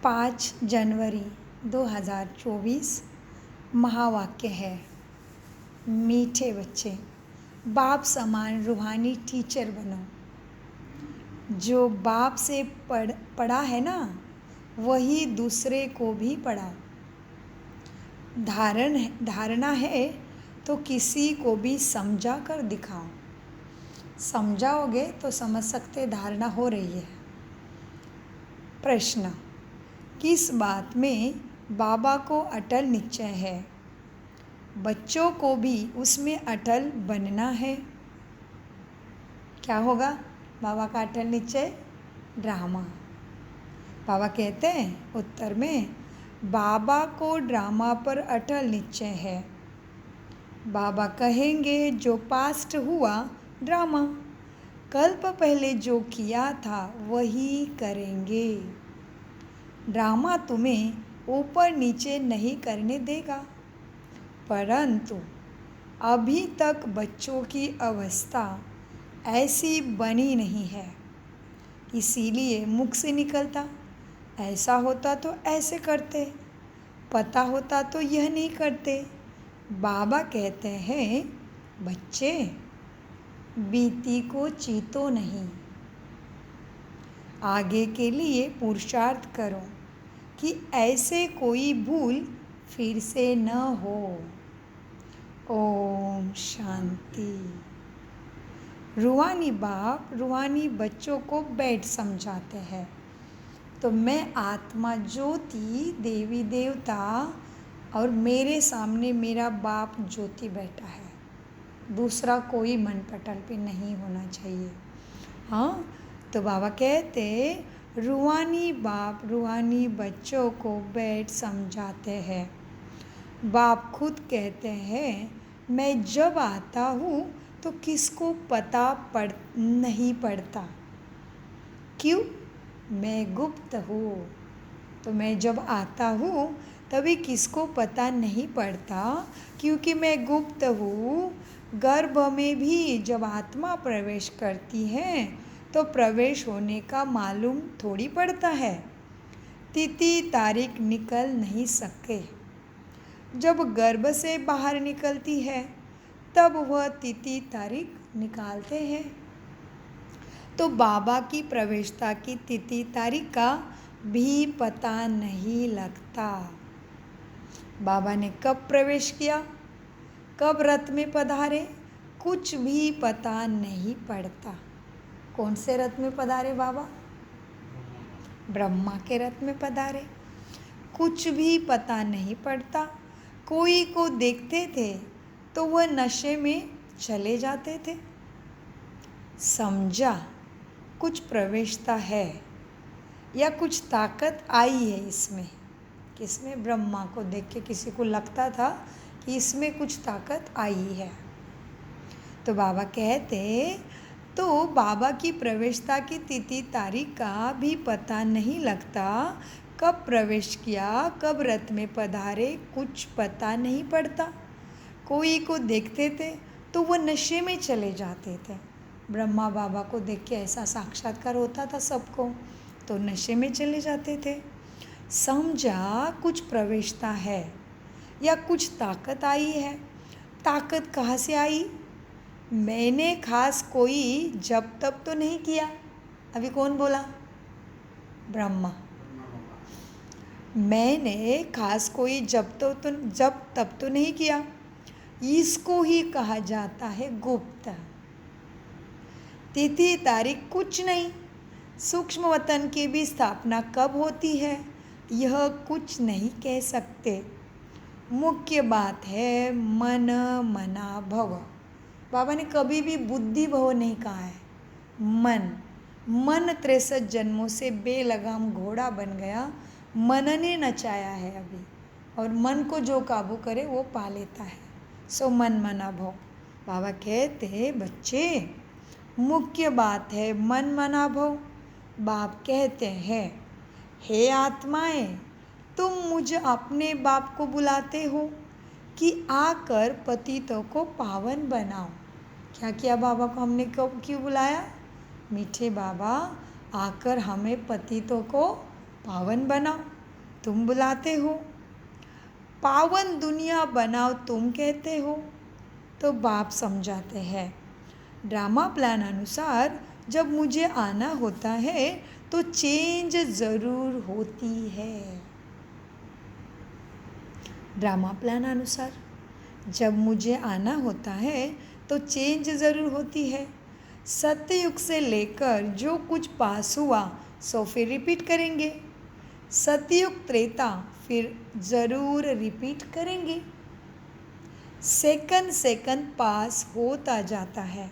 5 जनवरी 2024 महावाक्य है, मीठे बच्चे बाप समान रूहानी टीचर बनो। जो बाप से पढ़ा है ना, वही दूसरे को भी पढ़ाओ। धारणा है तो किसी को भी समझा कर दिखाओ। समझाओगे तो समझ सकते धारणा हो रही है। प्रश्न, किस बात में बाबा को अटल निश्चय है? बच्चों को भी उसमें अटल बनना है। क्या होगा बाबा का अटल निश्चय? ड्रामा। बाबा कहते हैं उत्तर में, बाबा को ड्रामा पर अटल निश्चय है। बाबा कहेंगे जो पास्ट हुआ ड्रामा, कल्प पहले जो किया था वही करेंगे। ड्रामा तुम्हें ऊपर नीचे नहीं करने देगा, परंतु अभी तक बच्चों की अवस्था ऐसी बनी नहीं है, इसीलिए मुख से निकलता। ऐसा होता तो ऐसे करते, पता होता तो यह नहीं करते। बाबा कहते हैं, बच्चे बीती को चीतो नहीं, आगे के लिए पुरुषार्थ करो कि ऐसे कोई भूल फिर से न हो। ओम शांति। रूहानी बाप रूहानी बच्चों को बैठ समझाते हैं। तो मैं आत्मा ज्योति देवी देवता और मेरे सामने मेरा बाप ज्योति बैठा है, दूसरा कोई मन पटल पे नहीं होना चाहिए। हाँ, तो बाबा कहते रूहानी बाप रूहानी बच्चों को बैठ समझाते हैं। बाप खुद कहते हैं, मैं जब आता हूँ तो किसको पता नहीं पड़ता। क्यों? मैं गुप्त हूँ। तो मैं जब आता हूँ तभी किसको पता नहीं पड़ता, क्योंकि मैं गुप्त हूँ। गर्भ में भी जब आत्मा प्रवेश करती है तो प्रवेश होने का मालूम थोड़ी पड़ता है। तिथि तारीख निकल नहीं सके। जब गर्भ से बाहर निकलती है तब वह तिथि तारीख निकालते हैं। तो बाबा की प्रवेशता की तिथि तारीख का भी पता नहीं लगता। बाबा ने कब प्रवेश किया, कब रथ में पधारे, कुछ भी पता नहीं पड़ता। कौन से रथ में पधारे बाबा? ब्रह्मा के रथ में पधारे। कुछ भी पता नहीं पड़ता। कोई को देखते थे तो वह नशे में चले जाते थे। समझा कुछ प्रवेशता है या कुछ ताकत आई है इसमें। किसमें? ब्रह्मा को देख के किसी को लगता था कि इसमें कुछ ताकत आई है। तो बाबा कहते, तो बाबा की प्रवेशता की तिथि तारीख का भी पता नहीं लगता। कब प्रवेश किया, कब रथ में पधारे, कुछ पता नहीं पड़ता। कोई को देखते थे तो वह नशे में चले जाते थे। ब्रह्मा बाबा को देख के ऐसा साक्षात्कार होता था सबको, तो नशे में चले जाते थे। समझा कुछ प्रवेशता है या कुछ ताकत आई है। ताकत कहाँ से आई? मैंने खास कोई जब तब तो नहीं किया। अभी कौन बोला? ब्रह्मा। मैंने खास कोई जब तब तो नहीं किया। इसको ही कहा जाता है गुप्त। तिथि तारीख कुछ नहीं। सूक्ष्म वतन की भी स्थापना कब होती है यह कुछ नहीं कह सकते। मुख्य बात है मन मना भव। बाबा ने कभी भी बुद्धि भव नहीं कहा है। मन 63 जन्मों से बेलगाम घोड़ा बन गया। मन ने नचाया है अभी, और मन को जो काबू करे वो पा लेता है। सो मन मना भव। बाबा कहते, बच्चे मुख्य बात है मन मना भव। बाप कहते हैं, हे आत्माएं, तुम मुझे अपने बाप को बुलाते हो कि आकर पतितों को पावन बनाओ। क्या किया बाबा को हमने क्यों बुलाया? मीठे बाबा आकर हमें पतितों को पावन बनाओ। तुम बुलाते हो, पावन दुनिया बनाओ तुम कहते हो। तो बाप समझाते हैं, ड्रामा प्लान अनुसार जब मुझे आना होता है तो चेंज ज़रूर होती है। ड्रामा प्लान अनुसार जब मुझे आना होता है तो चेंज ज़रूर होती है। सत्ययुग से लेकर जो कुछ पास हुआ सो फिर रिपीट करेंगे। सत्ययुग त्रेता फिर ज़रूर रिपीट करेंगे। सेकंड सेकंड पास होता जाता है,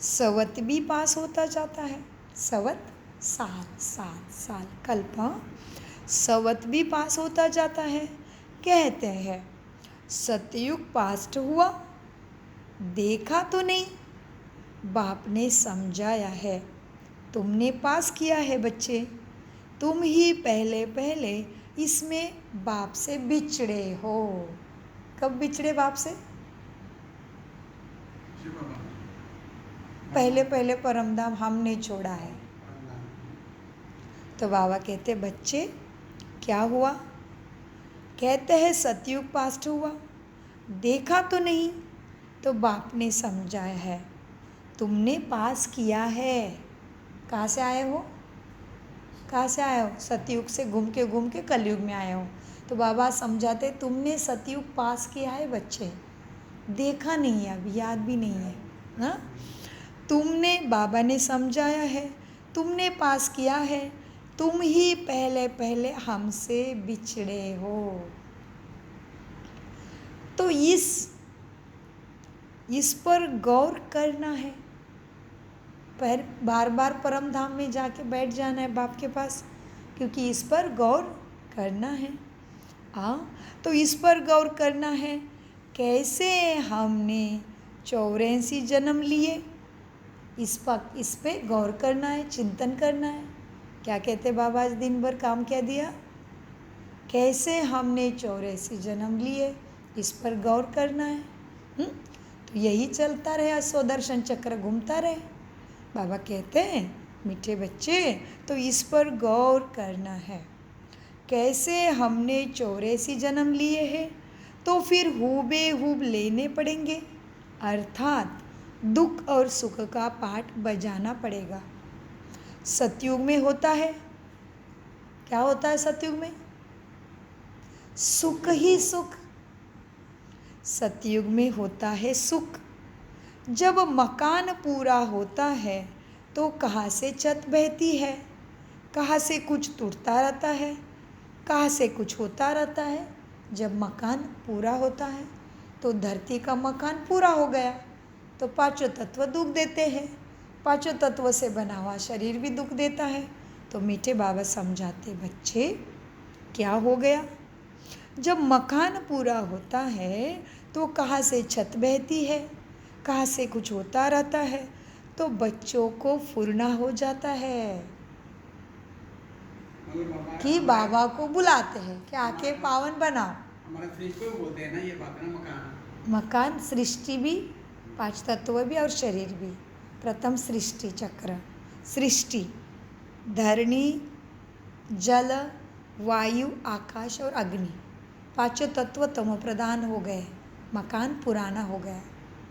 सवत भी पास होता जाता है। सवत साल, 7 साल, कल्प। सवत भी पास होता जाता है। कहते हैं सतयुग पास्ट हुआ, देखा तो नहीं, बाप ने समझाया है। तुमने पास किया है बच्चे, तुम ही पहले पहले इसमें बाप से बिछड़े हो। कब बिछड़े बाप से? पहले पहले परमधाम हमने छोड़ा है। तो बाबा कहते बच्चे क्या हुआ? कहते हैं सतयुग पास्ट हुआ, देखा तो नहीं, तो बाप ने समझाया है तुमने पास किया है। कहाँ से आए हो? कहाँ से आए हो? सतयुग से घूम के कलयुग में आए हो। तो बाबा समझाते तुमने सतयुग पास किया है बच्चे, देखा नहीं है, अभी याद भी नहीं है ना। तुमने, बाबा ने समझाया है, तुमने पास किया है, तुम ही पहले पहले हमसे बिछड़े हो। तो इस पर गौर करना है। पर बार बार परम धाम में जाके बैठ जाना है बाप के पास, क्योंकि इस पर गौर करना है। तो इस पर गौर करना है, कैसे हमने 84 जन्म लिए, इस पे गौर करना है, चिंतन करना है। क्या कहते बाबा आज दिन भर काम क्या दिया? कैसे हमने 84 जन्म लिए, इस पर गौर करना है। तो यही चलता रहे, स्वदर्शन चक्र घूमता रहे। बाबा कहते हैं मीठे बच्चे, तो इस पर गौर करना है, कैसे हमने 84 जन्म लिए हैं, तो फिर हूबेहूब लेने पड़ेंगे, अर्थात दुख और सुख का पाठ बजाना पड़ेगा। सतयुग में होता है, क्या होता है सतयुग में? सुख ही सुख। सतयुग में होता है सुख। जब मकान पूरा होता है तो कहाँ से छत बहती है, कहाँ से कुछ टूटता रहता है, कहाँ से कुछ होता रहता है। जब मकान पूरा होता है तो धरती का मकान पूरा हो गया तो पांचों तत्व दुख देते हैं, पांचों तत्व से बना हुआ शरीर भी दुख देता है। तो मीठे बाबा समझाते बच्चे क्या हो गया? जब मकान पूरा होता है तो कहाँ से छत बहती है, कहाँ से कुछ होता रहता है, तो बच्चों को फुरना हो जाता है कि बाबा को बुलाते हैं कि आके पावन बनाओ। हमारा सृष्टि बोलते हैं ना ये बात ना, मकान सृष्टि भी, 5 तत्व भी और शरीर भी। प्रथम सृष्टि चक्र, सृष्टि धरणी, जल, वायु, आकाश और अग्नि, पांचों तत्व तमो प्रधान हो गए, मकान पुराना हो गया।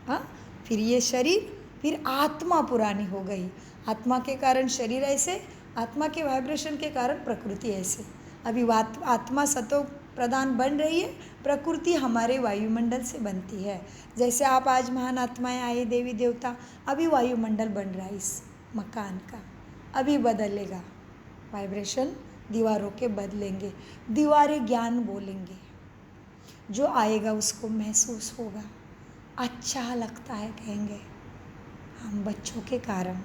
हाँ, फिर ये शरीर, फिर आत्मा पुरानी हो गई। आत्मा के कारण शरीर ऐसे, आत्मा के वाइब्रेशन के कारण प्रकृति ऐसे। अभी आत्मा सतो प्रधान बन रही है, प्रकृति हमारे वायुमंडल से बनती है। जैसे आप आज महान आत्माएं आए, देवी देवता, अभी वायुमंडल बन रहा है इस मकान का, अभी बदलेगा वाइब्रेशन, दीवारों के बदलेंगे, दीवारें ज्ञान बोलेंगे, जो आएगा उसको महसूस होगा, अच्छा लगता है कहेंगे हम बच्चों के कारण।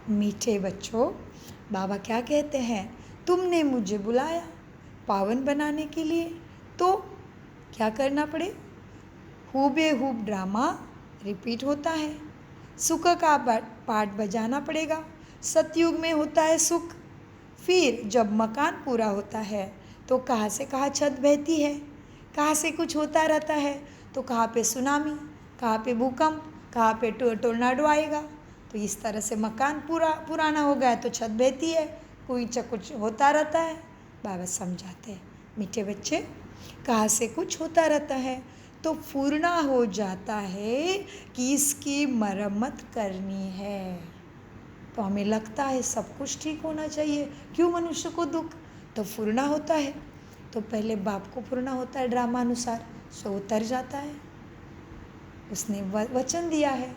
मीठे बच्चों, बाबा क्या कहते हैं? तुमने मुझे बुलाया पावन बनाने के लिए, तो क्या करना पड़े? हूबेहूब ड्रामा रिपीट होता है, सुख का पाठ बजाना पड़ेगा। सतयुग में होता है सुख, फिर जब मकान पूरा होता है तो कहाँ से कहाँ छत बहती है, कहाँ से कुछ होता रहता है, तो कहाँ पे सुनामी, कहाँ पे भूकंप, कहाँ पे टोर्नाडो आएगा। तो इस तरह से मकान पुराना हो गया तो छत बहती है, कुछ होता रहता है, बाबा समझाते हैं, मीठे बच्चे कहाँ से कुछ होता रहता है तो पूर्णा हो जाता है कि इसकी मरम्मत करनी है। तो हमें लगता है सब कुछ ठीक होना चाहिए, क्यों मनुष्य को दुख, तो पूर्णा होता है तो पहले बाप को पूर्णा होता है ड्रामा अनुसार, सो उतर जाता है। उसने वचन दिया है,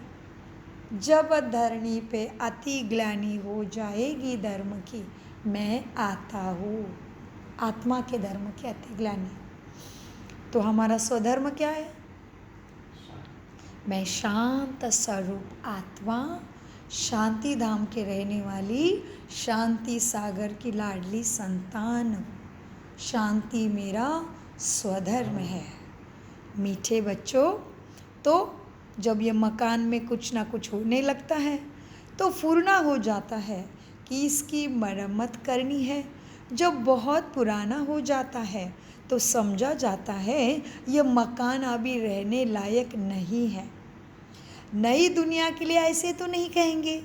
जब धरणी पे अति ग्लानि हो जाएगी धर्म की, मैं आता हूँ। आत्मा के धर्म की अति ग्लानि, तो हमारा स्वधर्म क्या है? मैं शांत स्वरूप आत्मा, शांति धाम के रहने वाली, शांति सागर की लाडली संतान, शांति मेरा स्वधर्म है। मीठे बच्चों, तो जब ये मकान में कुछ ना कुछ होने लगता है तो पूर्णा हो जाता है कि इसकी मरम्मत करनी है। जब बहुत पुराना हो जाता है तो समझा जाता है ये मकान अभी रहने लायक नहीं है। नई दुनिया के लिए ऐसे तो नहीं कहेंगे,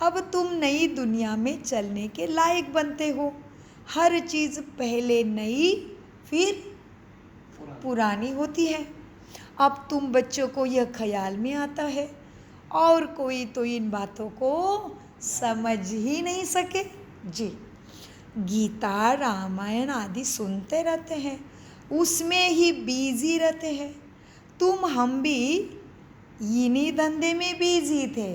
अब तुम नई दुनिया में चलने के लायक बनते हो। हर चीज़ पहले नई फिर पुरानी होती है। अब तुम बच्चों को यह ख्याल में आता है और कोई तो इन बातों को समझ ही नहीं सके। जी, गीता रामायण आदि सुनते रहते हैं, उसमें ही बिजी रहते हैं। तुम हम भी इन्हीं धंधे में बिजी थे।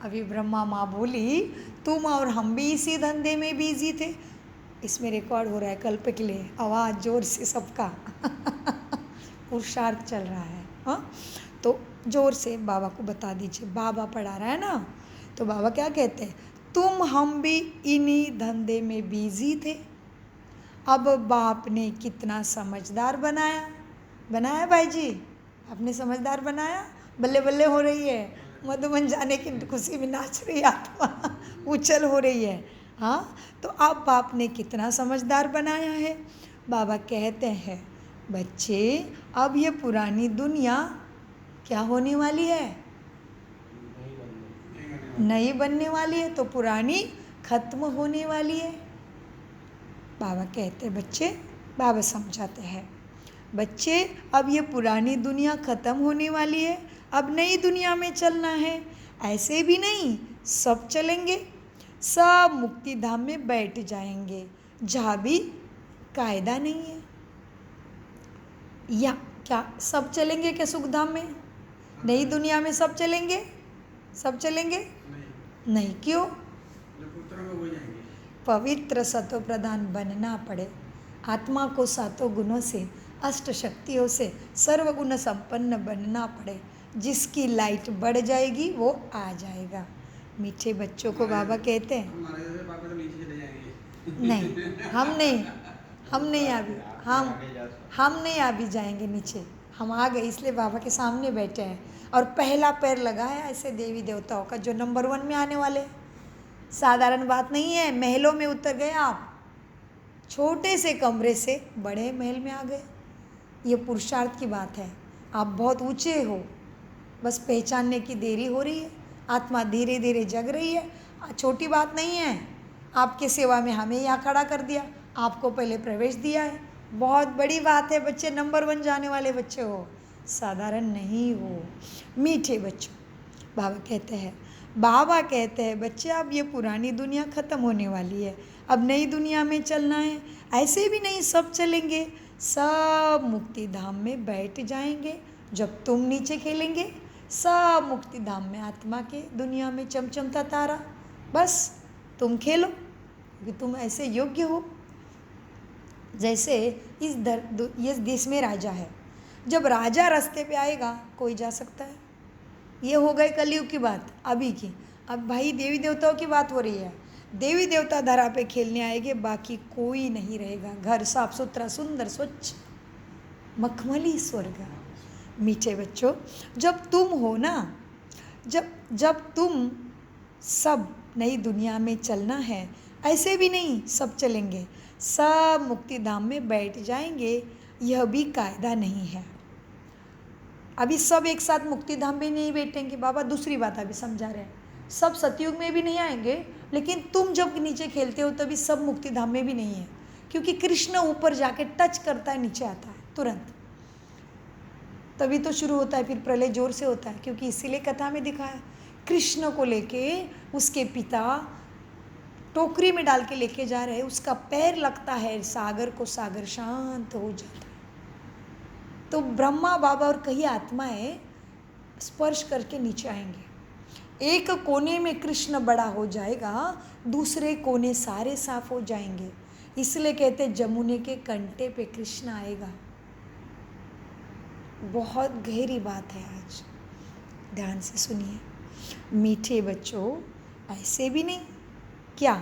अभी ब्रह्मा माँ बोली तुम और हम भी इसी धंधे में बिजी थे। इसमें रिकॉर्ड हो रहा है कल्प के लिए, आवाज़ जोर से सबका पुरुषार्थ चल रहा है। हाँ, तो जोर से बाबा को बता दीजिए, बाबा पढ़ा रहा है ना, तो बाबा क्या कहते हैं, तुम हम भी इन्हीं धंधे में बिजी थे। अब बाप ने कितना समझदार बनाया, बनाया भाई जी, आपने समझदार बनाया। बल्ले बल्ले हो रही है, मधुबन जाने की खुशी में नाच रही आत्मा, उछल हो रही है। हाँ, तो अब बाप ने कितना समझदार बनाया है। बाबा कहते हैं, बच्चे अब ये पुरानी दुनिया क्या होने वाली है? नई बनने वाली है, तो पुरानी खत्म होने वाली है। बाबा कहते हैं, बच्चे, बाबा समझाते हैं, बच्चे अब ये पुरानी दुनिया ख़त्म होने वाली है, अब नई दुनिया में चलना है। ऐसे भी नहीं, सब चलेंगे, सब मुक्ति धाम में बैठ जाएंगे, जहाँ भी कायदा नहीं है। या क्या सब चलेंगे क्या सुख धाम में? नई दुनिया में सब चलेंगे? सब चलेंगे? नहीं, क्यों? पवित्र सतो प्रधान बनना पड़े। आत्मा को सातों गुणों से, अष्ट शक्तियों से सर्वगुण संपन्न बनना पड़े। जिसकी लाइट बढ़ जाएगी वो आ जाएगा। मीठे बच्चों को बाबा कहते हैं, नहीं, हम नहीं अभी, हम नहीं अभी जाएंगे नीचे, हम आ गए, इसलिए बाबा के सामने बैठे हैं और पहला पैर लगा है ऐसे देवी देवताओं का जो नंबर 1 में आने वाले। साधारण बात नहीं है, महलों में उतर गए आप, छोटे से कमरे से बड़े महल में आ गए। ये पुरुषार्थ की बात है, आप बहुत ऊंचे हो, बस पहचानने की देरी हो रही है। आत्मा धीरे धीरे जग रही है, छोटी बात नहीं है। आपके सेवा में हमें यहाँ खड़ा कर दिया, आपको पहले प्रवेश दिया है, बहुत बड़ी बात है। बच्चे नंबर 1 जाने वाले बच्चे हो, साधारण नहीं हो। मीठे बच्चों, बाबा कहते हैं बच्चे अब ये पुरानी दुनिया ख़त्म होने वाली है, अब नई दुनिया में चलना है। ऐसे भी नहीं, सब चलेंगे, सब मुक्ति धाम में बैठ जाएंगे। जब तुम नीचे खेलेंगे, सब मुक्ति धाम में आत्मा के दुनिया में चमचमता तारा, बस तुम खेलो, क्योंकि तुम ऐसे योग्य हो। जैसे इस देश में राजा है, जब राजा रास्ते पे आएगा कोई जा सकता है। ये हो गई कलयुग की बात अभी की। अब भाई देवी देवताओं की बात हो रही है, देवी देवता धरा पे खेलने आएंगे, बाकी कोई नहीं रहेगा। घर साफ सुथरा, सुंदर, स्वच्छ, मखमली स्वर्ग। मीठे बच्चों, जब तुम हो ना, जब तुम सब नई दुनिया में चलना है, ऐसे भी नहीं सब चलेंगे, सब मुक्ति धाम में बैठ जाएंगे, यह भी कायदा नहीं है। अभी सब एक साथ मुक्ति धाम में नहीं बैठेंगे। बाबा दूसरी बात अभी समझा रहे हैं, सब सतयुग में भी नहीं आएंगे, लेकिन तुम जब नीचे खेलते हो तभी सब मुक्ति धाम में भी नहीं है, क्योंकि कृष्ण ऊपर जाके टच करता है, नीचे आता है तुरंत, तभी तो शुरू होता है, फिर प्रलय जोर से होता है, क्योंकि इसीलिए कथा में दिखाया कृष्ण को लेके उसके पिता टोकरी में डाल के लेके जा रहे हैं, उसका पैर लगता है सागर को, सागर शांत हो जाता है। तो ब्रह्मा बाबा और कई आत्माएं स्पर्श करके नीचे आएंगे। एक कोने में कृष्ण बड़ा हो जाएगा, दूसरे कोने सारे साफ हो जाएंगे। इसलिए कहते जमुने के कंटे पे कृष्ण आएगा। बहुत गहरी बात है, आज ध्यान से सुनिए। मीठे बच्चों, ऐसे भी नहीं क्या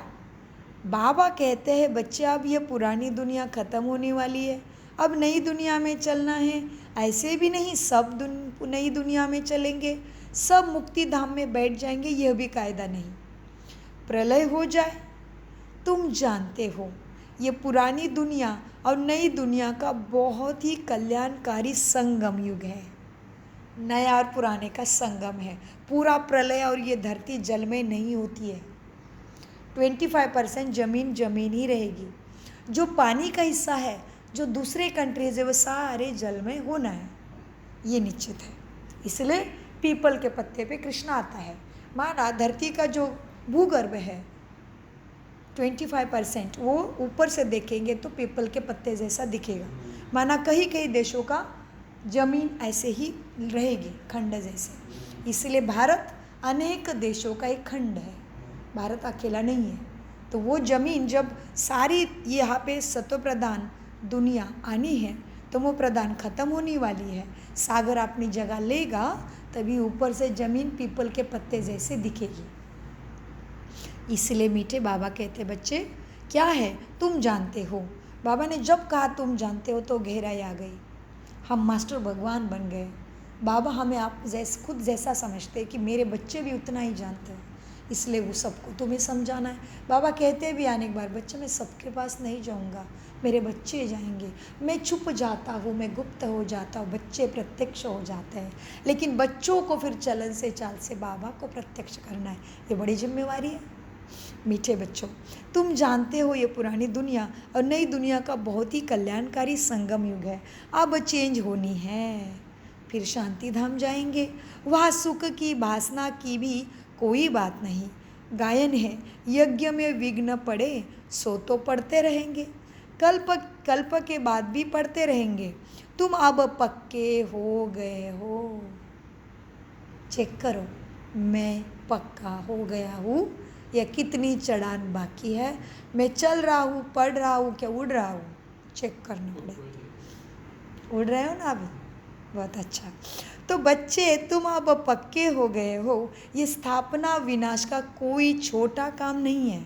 बाबा कहते हैं बच्चे अब ये पुरानी दुनिया ख़त्म होने वाली है, अब नई दुनिया में चलना है। ऐसे भी नहीं सब नई दुनिया में चलेंगे, सब मुक्ति धाम में बैठ जाएंगे, यह भी कायदा नहीं। प्रलय हो जाए, तुम जानते हो ये पुरानी दुनिया और नई दुनिया का बहुत ही कल्याणकारी संगम युग है। नया और पुराने का संगम है। पूरा प्रलय और ये धरती जल में नहीं होती है। 25% जमीन ही रहेगी। जो पानी का हिस्सा है, जो दूसरे कंट्रीज है, वो सारे जल में होना है, ये निश्चित है। इसलिए पीपल के पत्ते पे कृष्ण आता है। माना धरती का जो भूगर्भ है 25%, वो ऊपर से देखेंगे तो पीपल के पत्ते जैसा दिखेगा। माना कई कई देशों का जमीन ऐसे ही रहेगी, खंड जैसे। इसलिए भारत अनेक देशों का एक खंड है, भारत अकेला नहीं है। तो वो जमीन जब सारी यहाँ पे सत्व प्रधान दुनिया आनी है, तो वो प्रधान खत्म होने वाली है, सागर अपनी जगह लेगा, तभी ऊपर से जमीन पीपल के पत्ते जैसे दिखेगी। इसलिए मीठे बाबा कहते बच्चे क्या है तुम जानते हो। बाबा ने जब कहा तुम जानते हो तो गहराई आ गई। हम मास्टर भगवान बन गए। बाबा हमें आप खुद जैसा समझते कि मेरे बच्चे भी उतना ही जानते हैं, इसलिए वो सबको तुम्हें समझाना है। बाबा कहते भी आने के बाद बच्चे मैं सबके पास नहीं जाऊंगा, मेरे बच्चे जाएंगे। मैं छुप जाता हूँ, मैं गुप्त हो जाता हूँ, बच्चे प्रत्यक्ष हो जाते हैं। लेकिन बच्चों को फिर चलन से चाल से बाबा को प्रत्यक्ष करना है, ये बड़ी जिम्मेवारी है। मीठे बच्चों, तुम जानते हो ये पुरानी दुनिया और नई दुनिया का बहुत ही कल्याणकारी संगम युग है। अब चेंज होनी है, फिर शांति धाम जाएंगे। वहाँ सुख की वासना की भी कोई बात नहीं। गायन है यज्ञ में विघ्न पड़े सो तो पढ़ते रहेंगे, कल्प के बाद भी पढ़ते रहेंगे। तुम अब पक्के हो गए हो। चेक करो, मैं पक्का हो गया हूँ या कितनी चढ़ान बाकी है। मैं चल रहा हूँ, पढ़ रहा हूँ, क्या उड़ रहा हूँ, चेक करना पड़ेगा। उड़ रहे हो ना अभी, बहुत अच्छा। तो बच्चे तुम अब पक्के हो गए हो। ये स्थापना विनाश का कोई छोटा काम नहीं है।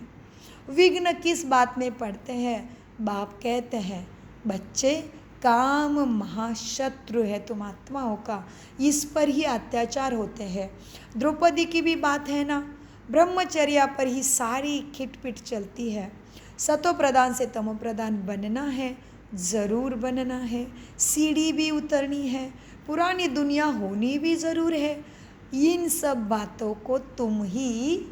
विघ्न किस बात में पड़ते हैं? बाप कहते हैं बच्चे काम महाशत्रु है तुम आत्माओं का, इस पर ही अत्याचार होते हैं। द्रौपदी की भी बात है ना, ब्रह्मचर्या पर ही सारी खिटपिट चलती है। सतो प्रधान से तमो प्रधान बनना है, ज़रूर बनना है। सीढ़ी भी उतरनी है, पुरानी दुनिया होनी भी ज़रूर है। इन सब बातों को तुम ही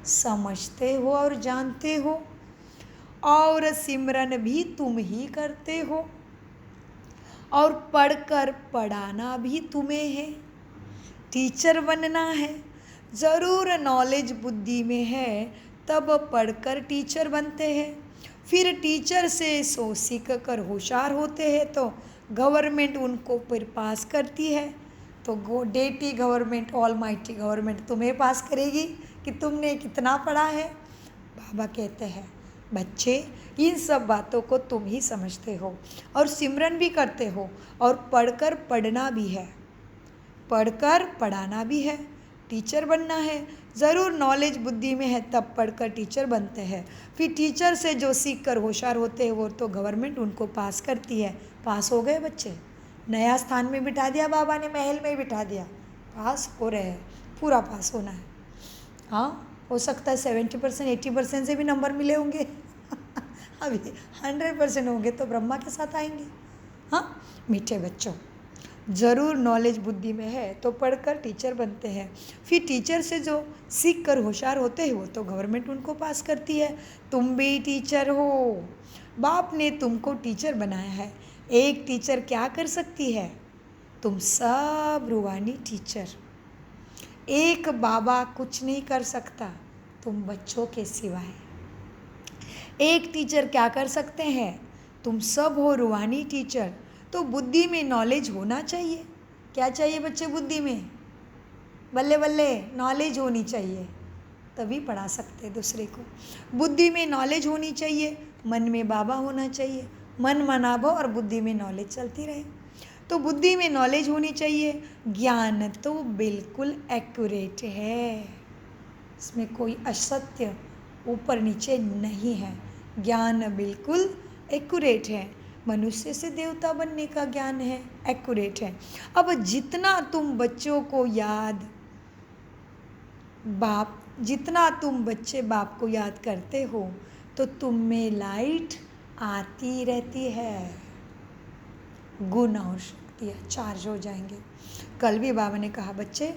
समझते हो और जानते हो, और सिमरन भी तुम ही करते हो, और पढ़कर पढ़ाना भी तुम्हें है। टीचर बनना है, ज़रूर नॉलेज बुद्धि में है, तब पढ़कर टीचर बनते हैं। फिर टीचर से सो सीख कर होशियार होते हैं तो गवर्नमेंट उनको फिर पास करती है। तो deity government, all mighty government तुम्हें पास करेगी कि तुमने कितना पढ़ा है। बाबा कहते हैं बच्चे इन सब बातों को तुम ही समझते हो और सिमरन भी करते हो, और पढ़कर पढ़ना भी है, पढ़कर पढ़ाना भी है। टीचर बनना है, ज़रूर नॉलेज बुद्धि में है, तब पढ़कर टीचर बनते हैं। फिर टीचर से जो सीख कर होशियार होते हैं वो तो गवर्नमेंट उनको पास करती है। पास हो गए बच्चे, नया स्थान में बिठा दिया बाबा ने, महल में बिठा दिया, पास हो रहे हैं, पूरा पास होना है। हाँ, हो सकता है 70% 80% से भी नंबर मिले होंगे अभी 100% होंगे तो ब्रह्मा के साथ आएंगे। हाँ मीठे बच्चों, ज़रूर नॉलेज बुद्धि में है तो पढ़कर टीचर बनते हैं। फिर टीचर से जो सीख कर होशियार होते हैं वो तो गवर्नमेंट उनको पास करती है। तुम भी टीचर हो, बाप ने तुमको टीचर बनाया है। एक टीचर क्या कर सकती है? तुम सब रूहानी टीचर। एक बाबा कुछ नहीं कर सकता तुम बच्चों के सिवाय। एक टीचर क्या कर सकते हैं? तुम सब हो रूहानी टीचर। तो बुद्धि में नॉलेज होना चाहिए। क्या चाहिए बच्चे बुद्धि में? बल्ले बल्ले नॉलेज होनी चाहिए, तभी पढ़ा सकते हैं दूसरे को। बुद्धि में नॉलेज होनी चाहिए, मन में बाबा होना चाहिए। मन मनाभव और बुद्धि में नॉलेज चलती रहे। तो बुद्धि में नॉलेज होनी चाहिए। ज्ञान तो बिल्कुल एक्यूरेट है, इसमें कोई असत्य ऊपर नीचे नहीं है। ज्ञान बिल्कुल एक्यूरेट है। मनुष्य से देवता बनने का ज्ञान है, एक्यूरेट है। अब जितना तुम बच्चों को याद जितना तुम बच्चे बाप को याद करते हो तो तुम में लाइट आती रहती है। गुण और शक्तियाँ चार्ज हो जाएंगे। कल भी बाबा ने कहा बच्चे,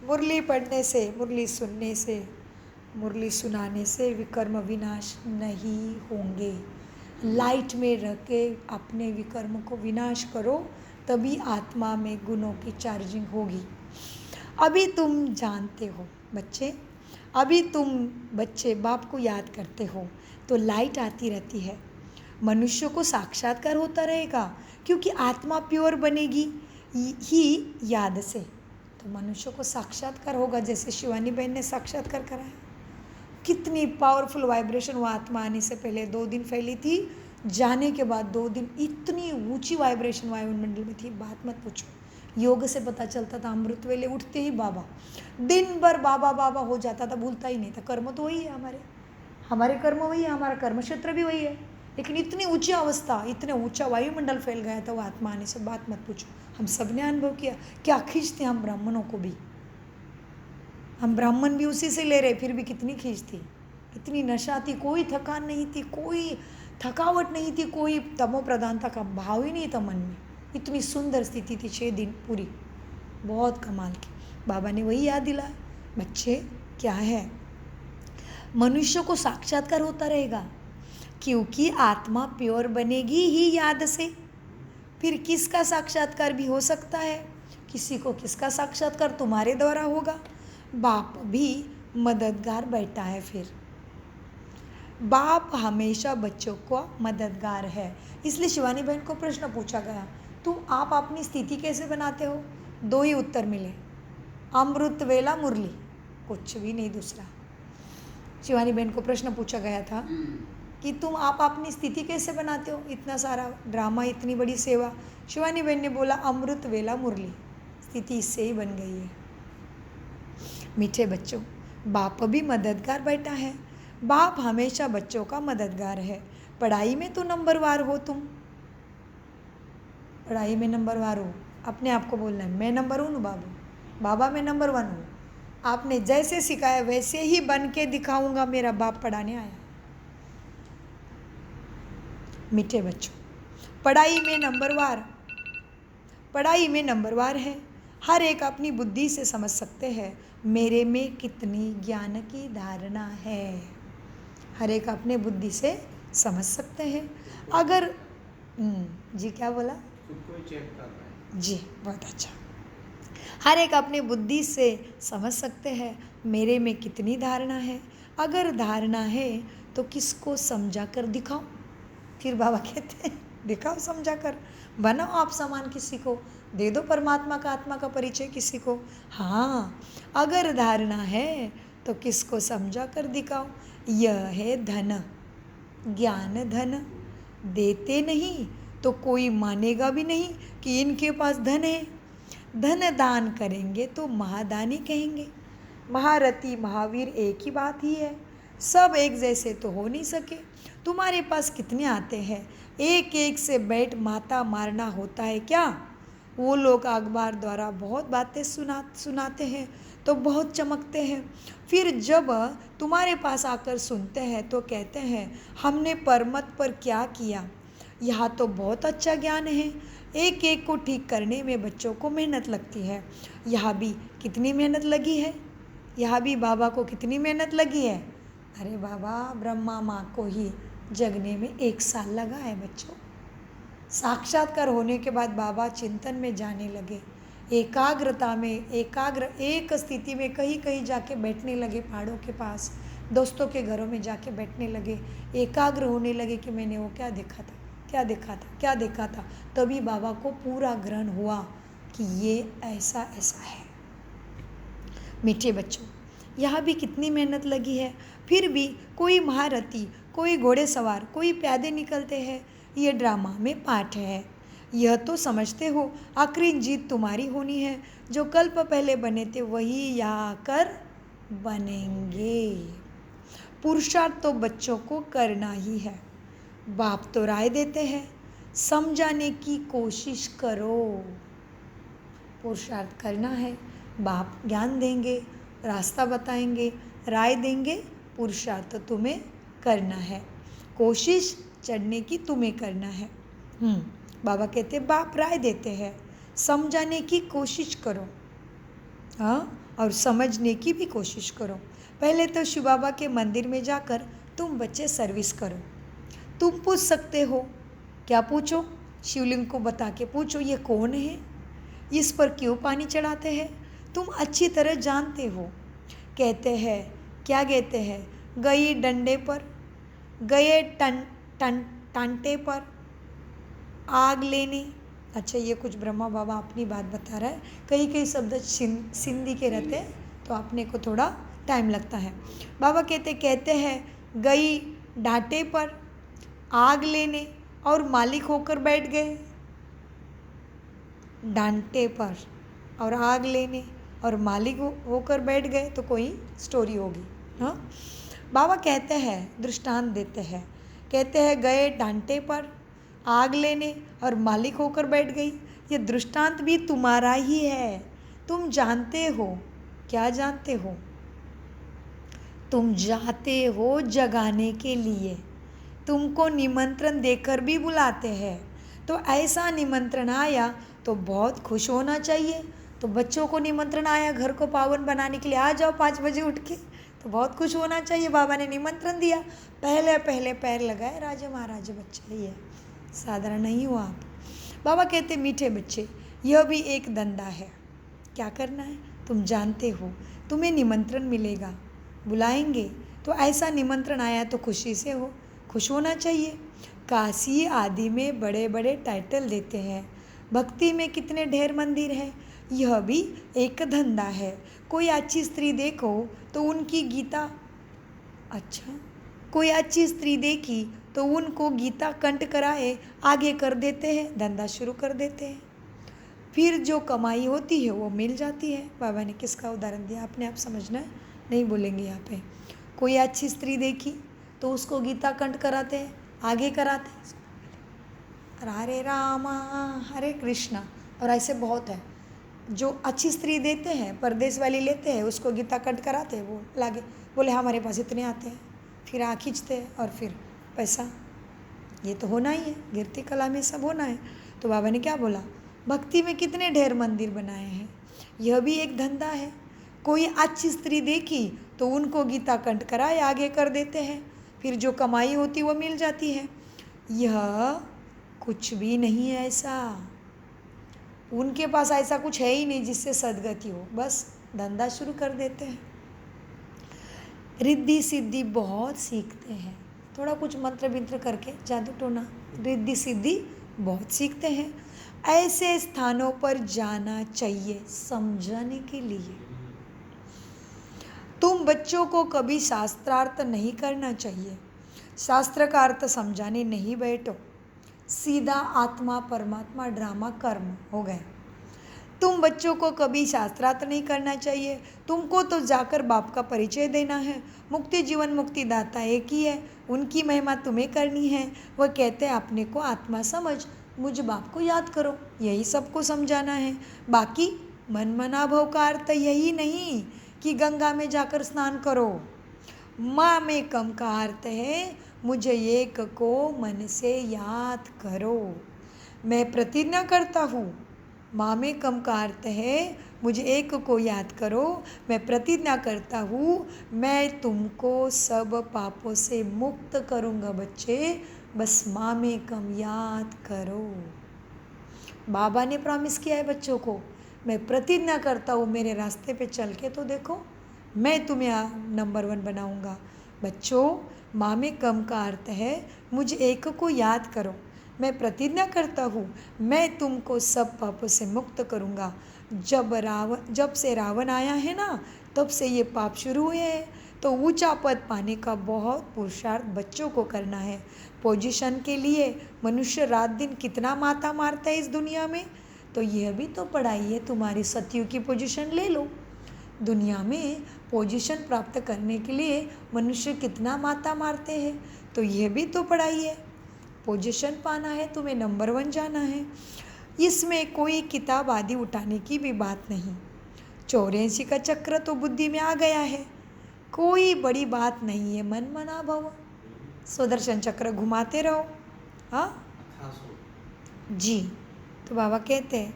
मुरली पढ़ने से, मुरली सुनने से, मुरली सुनाने से विकर्म विनाश नहीं होंगे। लाइट में रह के अपने विकर्म को विनाश करो, तभी आत्मा में गुणों की चार्जिंग होगी। अभी तुम जानते हो बच्चे, अभी तुम बच्चे बाप को याद करते हो तो लाइट आती रहती है। मनुष्य को साक्षात्कार होता रहेगा क्योंकि आत्मा प्योर बनेगी ही याद से, तो मनुष्य को साक्षात्कार होगा। जैसे शिवानी बहन ने साक्षात्कार कराया, कितनी पावरफुल वाइब्रेशन वो आत्मा आने से पहले 2 दिन फैली थी, जाने के बाद 2 दिन इतनी ऊंची वाइब्रेशन वायुमंडल में थी, बात मत पूछो। योग से पता चलता था, अमृत वेले उठते ही बाबा, दिन भर बाबा बाबा हो जाता था, भूलता ही नहीं था। कर्म तो वही है हमारे कर्म वही है, हमारा कर्म क्षेत्र भी वही है, लेकिन इतनी ऊंची अवस्था, इतने ऊंचा वायुमंडल फैल गया था वो आत्मा आने से, बात मत पूछो। हम सब ने अनुभव किया, क्या खींचते हम ब्राह्मणों को भी, हम ब्राह्मण भी उसी से ले रहे, फिर भी कितनी खींच थी, कितनी नशा थी, कोई थकान नहीं थी, कोई थकावट नहीं थी, कोई तमो प्रधानता का भाव ही नहीं था मन में। इतनी सुंदर स्थिति थी 6 दिन पूरी, बहुत कमाल की। बाबा ने वही याद दिलाया, बच्चे क्या है, मनुष्य को साक्षात्कार होता रहेगा क्योंकि आत्मा प्योर बनेगी ही याद से। फिर किसका साक्षात्कार भी हो सकता है, किसी को किसका साक्षात्कार तुम्हारे द्वारा होगा। बाप भी मददगार बैठा है। फिर बाप हमेशा बच्चों को मददगार है। इसलिए शिवानी बहन को प्रश्न पूछा गया, आप अपनी स्थिति कैसे बनाते हो? 2 ही उत्तर मिले, अमृत वेला मुरली, कुछ भी नहीं दूसरा। शिवानी बहन को प्रश्न पूछा गया था कि आप अपनी स्थिति कैसे बनाते हो, इतना सारा ड्रामा, इतनी बड़ी सेवा। शिवानी बहन ने बोला अमृत वेला मुरली, स्थिति इससे ही बन गई है। मीठे बच्चों, बाप भी मददगार बैठा है। बाप हमेशा बच्चों का मददगार है। पढ़ाई में तो नंबरवार हो तुम, पढ़ाई में नंबरवार हो, अपने आप को बोलना है मैं नंबर 1 हूँ बाबू, बाबा मैं नंबर 1 हूँ। आपने जैसे सिखाया वैसे ही बन के दिखाऊंगा, मेरा बाप पढ़ाने आया। मीठे बच्चों, पढ़ाई में नंबरवार है। हर एक अपनी बुद्धि से समझ सकते हैं मेरे में कितनी ज्ञान की धारणा है। हर एक अपने बुद्धि से समझ सकते हैं। अगर जी क्या बोला? कोई चेक कर रहा है। जी बहुत अच्छा। हर एक अपने बुद्धि से समझ सकते हैं मेरे में कितनी धारणा है। अगर धारणा है तो किसको समझा कर दिखाओ। फिर बाबा कहते हैं दिखाओ समझा कर, बनाओ आप समान किसी को, दे दो परमात्मा का आत्मा का परिचय किसी को। हाँ, अगर धारणा है तो किसको समझा कर दिखाओ। यह है धन, ज्ञान धन। देते नहीं तो कोई मानेगा भी नहीं कि इनके पास धन है। धन दान करेंगे तो महादानी कहेंगे। महारथी महावीर एक ही बात ही है, सब एक जैसे तो हो नहीं सके। तुम्हारे पास कितने आते हैं, एक एक से बैठ माता मारना होता है क्या? वो लोग अखबार द्वारा बहुत बातें सुनाते हैं तो बहुत चमकते हैं, फिर जब तुम्हारे पास आकर सुनते हैं तो कहते हैं हमने परमत पर क्या किया। यहाँ तो बहुत अच्छा ज्ञान है, एक एक को ठीक करने में बच्चों को मेहनत लगती है। यहाँ भी कितनी मेहनत लगी है, यहाँ भी बाबा को कितनी मेहनत लगी है। अरे बाबा ब्रह्मा माँ को ही जगने में 1 साल लगा है बच्चों। साक्षात्कार होने के बाद बाबा चिंतन में जाने लगे, एकाग्रता में एक स्थिति में कहीं कहीं जाके बैठने लगे, पहाड़ों के पास, दोस्तों के घरों में जाके बैठने लगे, एकाग्र होने लगे कि मैंने वो क्या देखा था, क्या देखा था, क्या देखा था। तभी बाबा को पूरा ग्रहण हुआ कि ये ऐसा ऐसा है। मीठे बच्चों, यहाँ भी कितनी मेहनत लगी है, फिर भी कोई महारथी, कोई घोड़े सवार, कोई प्यादे निकलते हैं। ये ड्रामा में पाठ है। यह तो समझते हो आखिरी जीत तुम्हारी होनी है। जो कल्प पहले बने थे वही यहाँ आकर बनेंगे। पुरुषार्थ तो बच्चों को करना ही है। बाप तो राय देते हैं, समझाने की कोशिश करो। पुरुषार्थ करना है, बाप ज्ञान देंगे, रास्ता बताएंगे, राय देंगे। पुरुषार्थ तो तुम्हें करना है, कोशिश चढ़ने की तुम्हें करना है। बाबा कहते बाप राय देते हैं, समझाने की कोशिश करो, हाँ, और समझने की भी कोशिश करो। पहले तो शिव बाबा के मंदिर में जाकर तुम बच्चे सर्विस करो। तुम पूछ सकते हो, क्या पूछो? शिवलिंग को बता के पूछो, ये कौन है, इस पर क्यों पानी चढ़ाते हैं? तुम अच्छी तरह जानते हो। कहते हैं, क्या कहते हैं, गई डंडे पर, गए टांटे पर आग लेने। अच्छा, ये कुछ ब्रह्मा बाबा अपनी बात बता रहा है। कई कई शब्द सिंधी के रहते हैं तो अपने को थोड़ा टाइम लगता है। बाबा कहते हैं गई डांटे पर आग लेने और मालिक होकर बैठ गए। डांटे पर और आग लेने और मालिक होकर बैठ गए तो कोई स्टोरी होगी। हाँ, बाबा कहते हैं, दृष्टांत देते हैं, कहते हैं गए डांटे पर आग लेने और मालिक होकर बैठ गई। ये दृष्टांत भी तुम्हारा ही है। तुम जानते हो, क्या जानते हो? तुम जाते हो जगाने के लिए, तुमको निमंत्रण देकर भी बुलाते हैं। तो ऐसा निमंत्रण आया तो बहुत खुश होना चाहिए। तो बच्चों को निमंत्रण आया घर को पावन बनाने के लिए, आ जाओ 5 बजे उठ के, तो बहुत खुश होना चाहिए। बाबा ने निमंत्रण दिया, पहले पहले पैर लगाए राजा महाराजा बच्चे, ही है, साधारण नहीं हो आप। बाबा कहते मीठे बच्चे, यह भी एक धंधा है। क्या करना है तुम जानते हो, तुम्हें निमंत्रण मिलेगा, बुलाएंगे, तो ऐसा निमंत्रण आया तो खुशी से हो, खुश होना चाहिए। काशी आदि में बड़े बड़े टाइटल देते हैं, भक्ति में कितने ढेर मंदिर हैं। यह भी एक धंधा है। कोई अच्छी स्त्री देखो तो उनकी गीता, अच्छा, कोई अच्छी स्त्री देखी तो उनको गीता कंठ कराए आगे कर देते हैं, धंधा शुरू कर देते हैं। फिर जो कमाई होती है वो मिल जाती है। बाबा ने किसका उदाहरण दिया, आपने आप समझना है, नहीं बोलेंगे यहाँ पे। कोई अच्छी स्त्री देखी तो उसको गीता कंठ कराते हैं, आगे कराते हैं, हरे रामा हरे कृष्णा, और ऐसे बहुत है। जो अच्छी स्त्री देते हैं, परदेश वाली लेते हैं, उसको गीता कंठ कराते हैं, वो लागे बोले हमारे पास इतने आते हैं, फिर खींचते हैं और फिर पैसा। ये तो होना ही है, गिरती कला में सब होना है। तो बाबा ने क्या बोला, भक्ति में कितने ढेर मंदिर बनाए हैं, यह भी एक धंधा है। कोई अच्छी स्त्री देखी तो उनको गीता कंठ कराए आगे कर देते हैं, फिर जो कमाई होती वो मिल जाती है। यह कुछ भी नहीं है ऐसा, उनके पास ऐसा कुछ है ही नहीं जिससे सदगति हो, बस धंधा शुरू कर देते हैं। रिद्धि सिद्धि बहुत सीखते हैं, थोड़ा कुछ मंत्र विंत्र करके जादू टोना, रिद्धि सिद्धि बहुत सीखते हैं। ऐसे स्थानों पर जाना चाहिए समझाने के लिए। तुम बच्चों को कभी शास्त्रार्थ नहीं करना चाहिए, शास्त्र का अर्थ समझाने नहीं बैठो, सीधा आत्मा परमात्मा ड्रामा कर्म हो गए। तुम बच्चों को कभी शास्त्रार्थ नहीं करना चाहिए, तुमको तो जाकर बाप का परिचय देना है। मुक्ति जीवन मुक्ति दाता एक ही है, उनकी महिमा तुम्हें करनी है। वह कहते हैं अपने को आत्मा समझ, मुझ बाप को याद करो, यही सबको समझाना है। बाकी मन मना भव का अर्थ यही नहीं कि गंगा में जाकर स्नान करो। माँ में कम का अर्थ है मुझे एक को मन से याद करो। मैं प्रतिज्ञा करता हूँ। माँ में कम का अर्थ है मुझे एक को याद करो। मैं प्रतिज्ञा करता हूँ मैं तुमको सब पापों से मुक्त करूँगा बच्चे, बस माँ में कम याद करो। बाबा ने प्रॉमिस किया है बच्चों को, मैं प्रतिज्ञा करता हूँ मेरे रास्ते पे चल के तो देखो मैं तुम्हें नंबर 1 बनाऊँगा। बच्चों, माँ में कम का अर्थ है मुझे एक को याद करो। मैं प्रतिज्ञा करता हूँ मैं तुमको सब पापों से मुक्त करूँगा। जब से रावण आया है ना, तब से ये पाप शुरू हुए हैं। तो ऊंचा पद पाने का बहुत पुरुषार्थ बच्चों को करना है। पोजीशन के लिए मनुष्य रात दिन कितना माता मारता है इस दुनिया में, तो यह भी तो पढ़ाई है तुम्हारी। सतयुग की पोजीशन ले लो। दुनिया में पोजीशन प्राप्त करने के लिए मनुष्य कितना माता मारते हैं, तो यह भी तो पढ़ाई है। पोजीशन पाना है, तुम्हें नंबर 1 जाना है। इसमें कोई किताब आदि उठाने की भी बात नहीं। 84 का चक्र तो बुद्धि में आ गया है, कोई बड़ी बात नहीं है। मन मना भव, सुदर्शन चक्र घुमाते रहो। हाँ जी, तो बाबा कहते हैं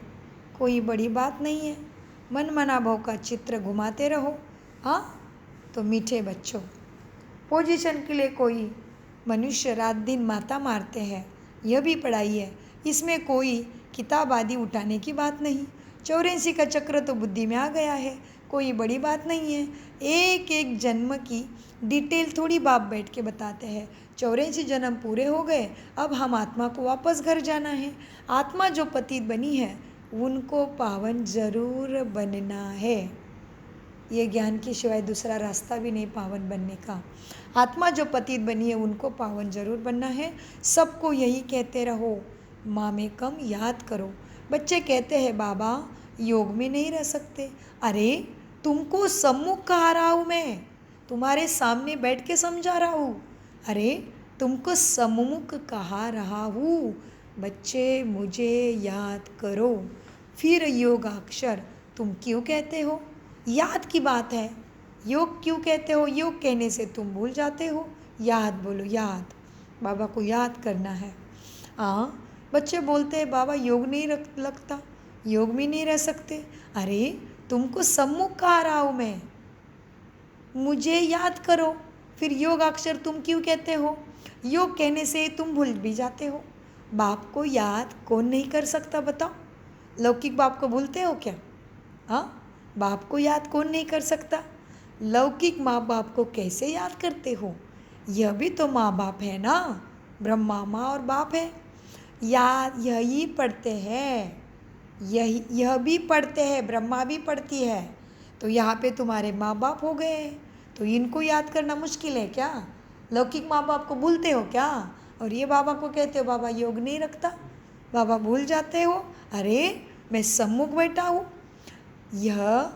कोई बड़ी बात नहीं है, मन मना भव का चित्र घुमाते रहो। हाँ, तो मीठे बच्चों, पोजीशन के लिए कोई मनुष्य रात दिन माता मारते हैं, यह भी पढ़ाई है। इसमें कोई किताब आदि उठाने की बात नहीं। 84 का चक्र तो बुद्धि में आ गया है, कोई बड़ी बात नहीं है। एक एक जन्म की डिटेल थोड़ी बाप बैठ के बताते हैं। 84 जन्म पूरे हो गए, अब हम आत्मा को वापस घर जाना है। आत्मा जो पतित बनी है उनको पावन जरूर बनना है। ये ज्ञान के सिवाय दूसरा रास्ता भी नहीं पावन बनने का। आत्मा जो पतित बनी है उनको पावन जरूर बनना है। सबको यही कहते रहो, माँ में कम याद करो। बच्चे कहते हैं बाबा योग में नहीं रह सकते। अरे तुमको सम्मुख कहा रहा हूँ, मैं तुम्हारे सामने बैठ के समझा रहा हूँ। अरे तुमको सम्मुख कहा रहा हूँ। बच्चे मुझे याद करो। फिर योगाक्षर तुम क्यों कहते हो? याद की बात है। योग क्यों कहते हो? योग कहने से तुम भूल जाते हो। याद बोलो, याद। बाबा को याद करना है। हाँ, बच्चे बोलते हैं बाबा योग नहीं लगता, योग में नहीं रह सकते। अरे तुमको सम्मुख कहा रहा हूँ मैं, मुझे याद करो। फिर योग अक्षर तुम क्यों कहते हो? योग कहने से तुम भूल भी जाते हो। बाप को याद कौन नहीं कर सकता बताओ? लौकिक बाप को भूलते हो क्या? हाँ, बाप को याद कौन नहीं कर सकता? लौकिक माँ बाप को कैसे याद करते हो? यह भी तो माँ बाप है ना, ब्रह्मा माँ और बाप है। याद यही पढ़ते हैं, यह भी पढ़ते हैं, ब्रह्मा भी पढ़ती है। तो यहाँ पे तुम्हारे माँ बाप हो गए, तो इनको याद करना मुश्किल है क्या? लौकिक माँ बाप को भूलते हो क्या? और ये बाबा को कहते हो बाबा योग नहीं रखता, बाबा भूल जाते हो। अरे मैं सम्मुख बैठा हूँ। यह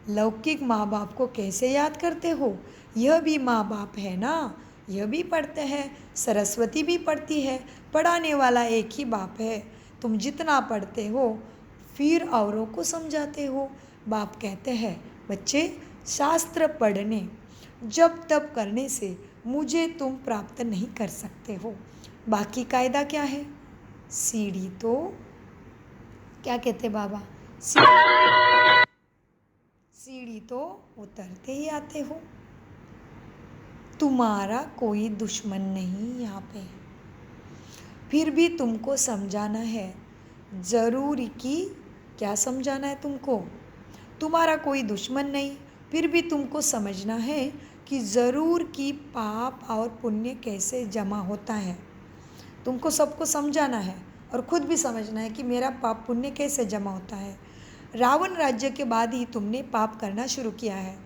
लौकिक माँ बाप को कैसे याद करते हो? यह भी माँ बाप है ना, यह भी पढ़ते हैं, सरस्वती भी पढ़ती है। पढ़ाने वाला एक ही बाप है। तुम जितना पढ़ते हो फिर औरों को समझाते हो। बाप कहते हैं बच्चे शास्त्र पढ़ने जब तब करने से मुझे तुम प्राप्त नहीं कर सकते हो। बाकी कायदा क्या है? सीढ़ी तो क्या कहते बाबा, सीढ़ी तो उतरते ही आते हो। तुम्हारा कोई दुश्मन नहीं यहाँ पे, फिर भी तुमको समझाना है। ज़रूरी कि क्या समझाना है तुमको? तुम्हारा कोई दुश्मन नहीं, फिर भी तुमको समझना है कि ज़रूर कि पाप और पुण्य कैसे जमा होता है। तुमको सबको समझाना है और ख़ुद भी समझना है कि मेरा पाप पुण्य कैसे जमा होता है। रावण राज्य के बाद ही तुमने पाप करना शुरू किया है।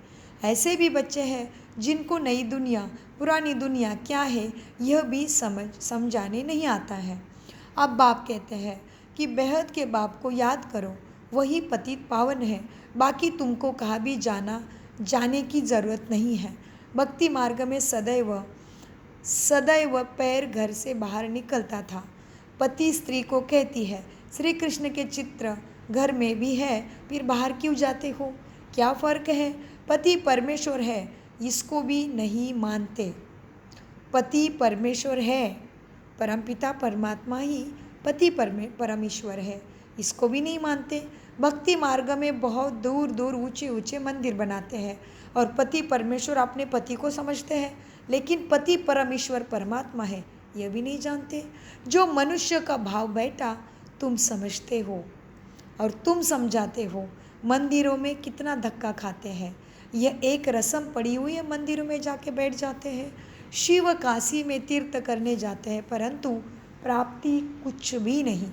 ऐसे भी बच्चे हैं जिनको नई दुनिया पुरानी दुनिया क्या है यह भी समझाने नहीं आता है। अब बाप कहते हैं कि बेहद के बाप को याद करो, वही पतित पावन है। बाकी तुमको कहा भी जाने की ज़रूरत नहीं है। भक्ति मार्ग में सदैव पैर घर से बाहर निकलता था। पति स्त्री को कहती है श्री कृष्ण के चित्र घर में भी है, फिर बाहर क्यों जाते हो? क्या फ़र्क है? पति परमेश्वर है, इसको भी नहीं मानते। पति परमेश्वर है, परमपिता परमात्मा ही पति परमेश्वर है, इसको भी नहीं मानते। भक्ति मार्ग में बहुत दूर दूर ऊंचे ऊंचे मंदिर बनाते हैं और पति परमेश्वर अपने पति को समझते हैं, लेकिन पति परमेश्वर परमात्मा है यह भी नहीं जानते। जो मनुष्य का भाव बैठा तुम समझते हो और तुम समझाते हो। मंदिरों में कितना धक्का खाते हैं, यह एक रस्म पड़ी हुई है, मंदिरों में जाके बैठ जाते हैं। शिव काशी में तीर्थ करने जाते हैं, परंतु प्राप्ति कुछ भी नहीं।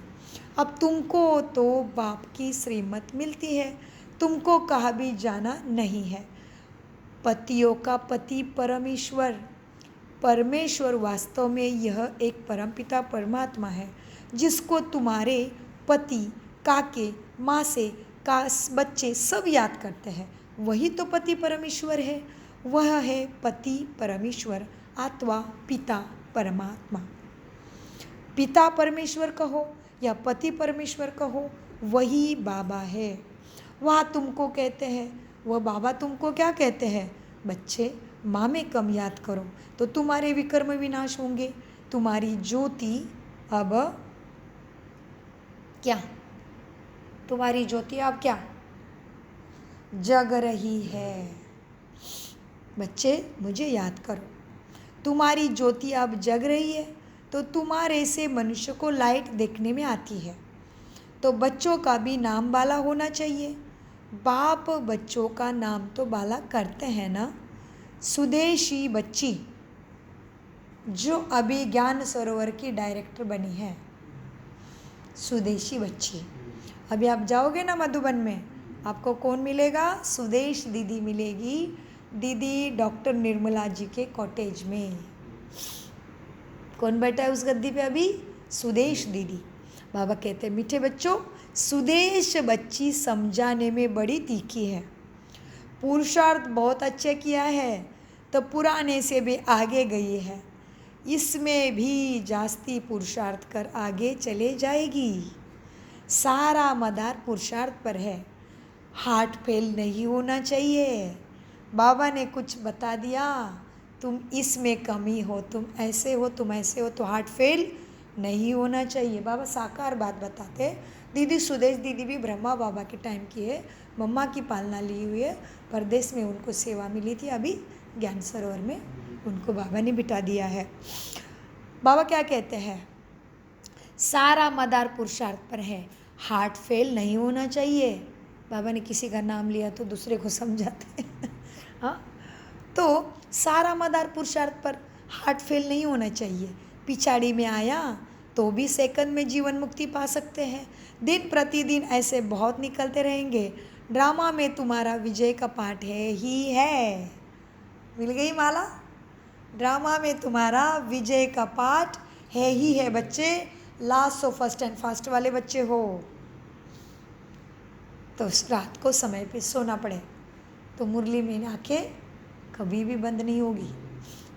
अब तुमको तो बाप की श्रीमत मिलती है, तुमको कहा भी जाना नहीं है। पतियों का पति परमेश्वर, परमेश्वर वास्तव में यह एक परमपिता परमात्मा है, जिसको तुम्हारे पति, काके, माँ से का बच्चे सब याद करते हैं। वही तो पति परमेश्वर है, वह है पति परमेश्वर अथवा पिता परमात्मा। पिता परमेश्वर कहो या पति परमेश्वर कहो, वही बाबा है। वह तुमको कहते हैं, वह बाबा तुमको क्या कहते हैं? बच्चे माँ में कम याद करो तो तुम्हारे विकर्म विनाश होंगे। तुम्हारी ज्योति अब क्या, तुम्हारी ज्योति अब क्या जग रही है। बच्चे मुझे याद करो, तुम्हारी ज्योति अब जग रही है तो तुम्हारे से मनुष्य को लाइट देखने में आती है। तो बच्चों का भी नाम बाला होना चाहिए। बाप बच्चों का नाम तो बाला करते हैं ना। सुदेशी बच्ची जो अभी ज्ञान सरोवर की डायरेक्टर बनी है, सुदेशी बच्ची, अभी आप जाओगे ना मधुबन में, आपको कौन मिलेगा? सुदेश दीदी मिलेगी। दीदी डॉक्टर निर्मला जी के कॉटेज में। कौन बैठा है उस गद्दी पे अभी? सुदेश दीदी। बाबा कहते हैं मीठे बच्चों, सुदेश बच्ची समझाने में बड़ी तीखी है, पुरुषार्थ बहुत अच्छे किया है तो पुराने से भी आगे गई है, इसमें भी जास्ती पुरुषार्थ कर आगे चले जाएगी। सारा मदार पुरुषार्थ पर है, हार्ट फेल नहीं होना चाहिए। बाबा ने कुछ बता दिया, तुम इसमें कमी हो, तुम ऐसे हो, तुम ऐसे हो, तो हार्ट फेल नहीं होना चाहिए। बाबा साकार बात बताते। दीदी सुदेश दीदी भी ब्रह्मा बाबा के टाइम की है, मम्मा की पालना ली हुई है, परदेश में उनको सेवा मिली थी, अभी ज्ञान सरोवर में उनको बाबा ने बिठा दिया है। बाबा क्या कहते हैं? सारा मदार पुरुषार्थ पर है, हार्ट फेल नहीं होना चाहिए। बाबा ने किसी का नाम लिया तो दूसरे को समझाते हैं। हाँ, तो सारा मदार पुरुषार्थ पर हार्ट फेल नहीं होना चाहिए। पिछाड़ी में आया तो भी सेकंड में जीवन मुक्ति पा सकते हैं। दिन प्रतिदिन ऐसे बहुत निकलते रहेंगे। ड्रामा में तुम्हारा विजय का पाठ है ही है। मिल गई माला? ड्रामा में तुम्हारा विजय का पाठ है ही है बच्चे। Last of first and fast वाले बच्चे हो तो रात को समय पे सोना पड़े तो मुरली में आंखें कभी भी बंद नहीं होगी।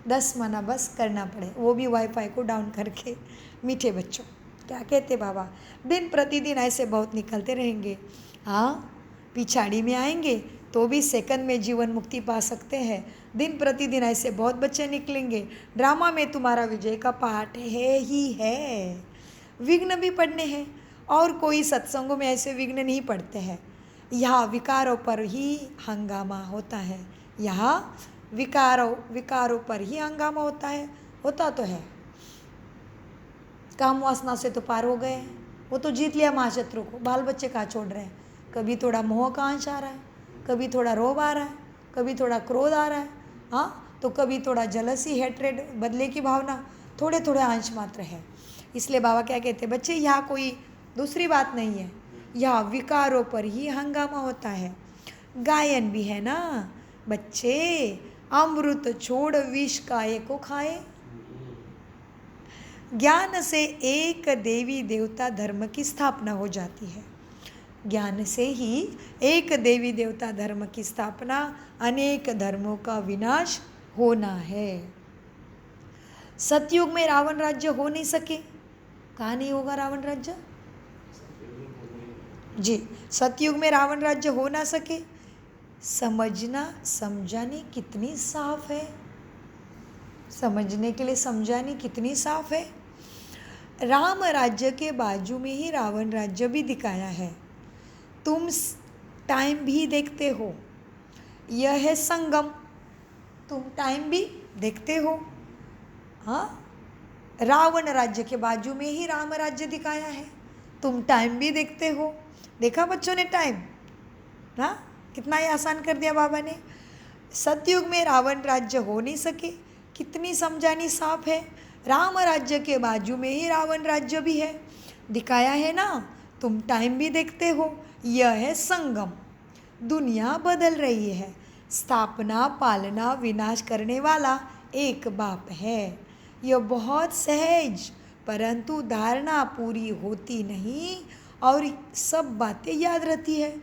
10 मना बस करना पड़े, वो भी वाईफाई को डाउन करके। मीठे बच्चों क्या कहते बाबा? दिन प्रतिदिन ऐसे बहुत निकलते रहेंगे। हाँ, पिछाड़ी में आएंगे तो भी सेकंड में जीवन मुक्ति पा सकते हैं। दिन प्रतिदिन ऐसे बहुत बच्चे निकलेंगे। ड्रामा में तुम्हारा विजय का पाठ है ही है। विघ्न भी पढ़ने हैं, और कोई सत्संगों में ऐसे विघ्न नहीं पड़ते हैं। यहाँ विकारों पर ही हंगामा होता है, यहाँ विकारों पर ही हंगामा होता है। होता तो है, काम वासना से तो पार हो गए, वो तो जीत लिया महाशत्रु को। बाल बच्चे कहाँ छोड़ रहे हैं? कभी थोड़ा मोह का अंश आ रहा है, कभी थोड़ा रोब आ रहा है, कभी थोड़ा क्रोध आ रहा है, हाँ, तो कभी थोड़ा जलसी, हेट्रेड, बदले की भावना, थोड़े थोड़े अंश मात्र है। इसलिए बाबा क्या कहते हैं? बच्चे यहाँ कोई दूसरी बात नहीं है, यहाँ विकारों पर ही हंगामा होता है। गायन भी है ना बच्चे, अमृत छोड़ विष काय को खाए। ज्ञान से एक देवी देवता धर्म की स्थापना हो जाती है। ज्ञान से ही एक देवी देवता धर्म की स्थापना, अनेक धर्मों का विनाश होना है। सतयुग में रावण राज्य हो नहीं सके। कहाँ नहीं होगा रावण राज्य? जी, सतयुग में रावण राज्य हो ना सके। समझना समझानी कितनी साफ है, समझने के लिए समझानी कितनी साफ है। राम राज्य के बाजू में ही रावण राज्य भी दिखाया है। तुम टाइम भी देखते हो, यह है संगम। तुम टाइम भी देखते हो। हाँ, रावण राज्य के बाजू में ही राम राज्य दिखाया है। तुम टाइम भी देखते हो। देखा बच्चों ने टाइम? हाँ, कितना ही आसान कर दिया बाबा ने। सतयुग में रावण राज्य हो नहीं सके, कितनी समझानी साफ है। राम राज्य के बाजू में ही रावण राज्य भी है, दिखाया है ना। तुम टाइम भी देखते हो, यह है संगम। दुनिया बदल रही है, स्थापना पालना विनाश करने वाला एक बाप है। यह बहुत सहज, परंतु धारणा पूरी होती नहीं और सब बातें याद रहती है।